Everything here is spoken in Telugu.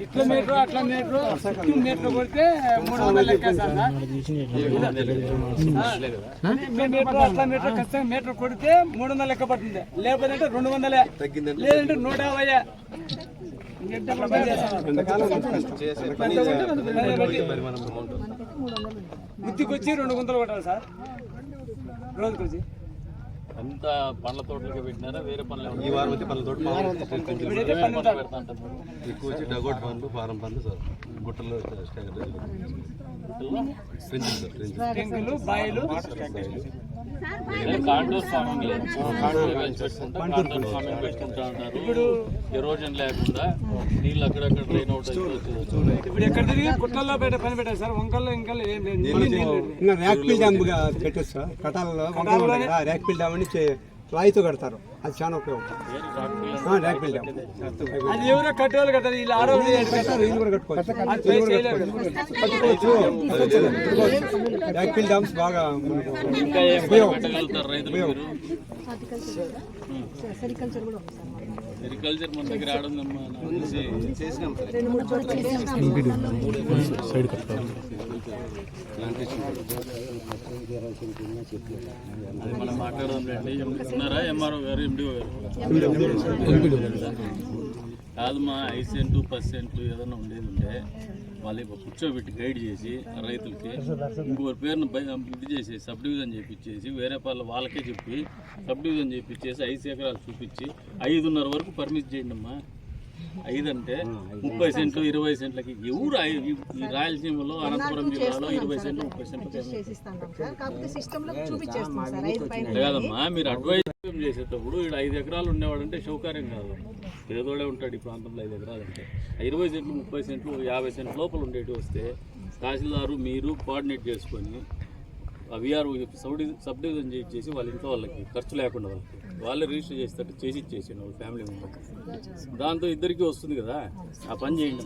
ఇట్లా మీటర్ అట్లా మీటర్ కొడితే 300 లెక్కేస్తారు అట్లా మీటర్ ఖచ్చితంగా మీటర్ కొడితే 300 లెక్క పడుతుంది. లేకపోతే 200 లేదంటే 150. గుత్తికొచ్చి 2 గుంతలు కొట్టాలి సార్ రోజుకొచ్చి. అంత పండ్ల తోటలకి పెట్టినారా వేరే పనులు? ఈ వారం వచ్చి పండ్ల తోట ఎక్కువ వచ్చి డగోట్ పనులు, ఫారం పనులు సార్. గుట్టల్లో బాయిలు కాండోర్ ఫార్మింగ్ లేదు, కాండోర్ ఫార్మింగ్ పెట్టుకుంటా ఉంటారు. ఇప్పుడు ఎరోజన్ లేకుండా నీళ్ళు అక్కడక్కడ డ్రైన్ అవుట్ అయిపోతుంది. ఇప్పుడు ఎక్కడ తిరిగి గుట్టల్లో పని పెట్టారు సార్. వంకల్లో ఇంకా ఏం లేదు. ర్యాక్పిల్ డ్యామ్ పెట్టచ్చు సార్. కటాలలో ర్యాక్పిల్ డ్యామ్ అని రాయితో కడతారు. అది చాలా ఉపయోగం. ర్యాక్పిల్ డ్యామ్ అది ఎవరో కట్టేవాళ్ళు కట్టారు. వీళ్ళు ఆడవాళ్ళు వీళ్ళు కూడా కట్టుకోవచ్చు. ర్యాక్పిల్ డ్యామ్స్ బాగా ఇంకా ఏం పెట్టగలుగుతారు రైతులు? సెరికల్చర్ మన దగ్గర ఆడుందమ్మా. అది మనం మాట్లాడదాం రండి. ఉన్నారా ఎంఆర్ఓ గారు, ఎండిఓ గారు? కాదు మా 5 సెంట్లు 10 సెంట్లు ఏదైనా ఉండేది ఉంటే వాళ్ళు కూర్చోబెట్టి గైడ్ చేసి రైతులకి ఇంకొకరి పేరును ఇది చేసి సబ్ డివిజన్ చేయించేసి వేరే వాళ్ళకే చెప్పి సబ్ డివిజన్ చేయించేసి 5 ఎకరాలు చూపించి 5.5 వరకు పర్మిట్ చేయండి అమ్మా. 5 అంటే 30 సెంట్లు 20 సెంట్లకి ఎవరు ఈ రాయలసీమలో అనంతపురం జిల్లాలో 20 సెంట్లు 30 సెంట్లు కాదమ్మా. మీరు అడ్వైజ్ చేసేటప్పుడు ఇక్కడ 5 ఎకరాలు ఉండేవాడు అంటే షౌకార్యం కాదు, పేదోడే ఉంటాడు ఈ ప్రాంతంలో. 5 ఎకరాలు అంటే 20 సెంట్లు 30 సెంట్లు 50 సెంట్లు లోపల ఉండేటి వస్తే తహసీల్దారు మీరు కోఆర్డినేట్ చేసుకొని విఆర్ఓ సబ్ డివిజన్ చేసి వాళ్ళ ఇంట్లో వాళ్ళకి ఖర్చు లేకుండా వాళ్ళే రిజిస్టర్ చేసేటట్టు చేసి ఇచ్చేసిండు వాళ్ళ ఫ్యామిలీ మెంబర్స్. దాంతో ఇద్దరికీ వస్తుంది కదా. ఆ పని చేయండి.